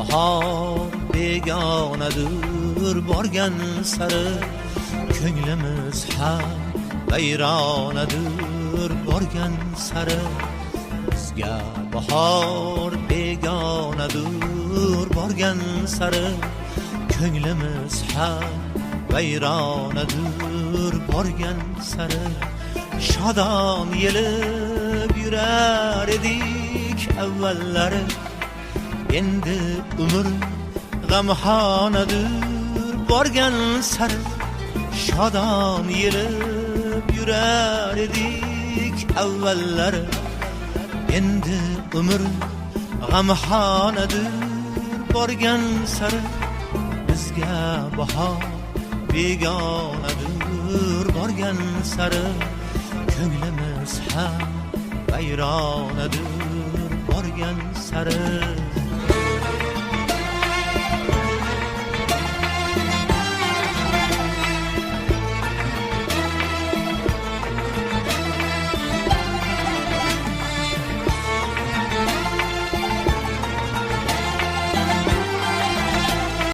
bahor begonadir borgan sari, ko'nglimiz ham vayronadir borgan sari. Bizga bahor begonadir borgan sari, ko'nglimiz ham vayronadir borgan sari. Shodon yelib yurar edik avvallari, endi umr g'amxonadir borgan sari. Shodon yelib yurar edik avvallari, endi umr g'amxonadir borgan sari. Bizga bahor begonadir borgan sari, ko'nglimiz ham vayronadir borgan sari.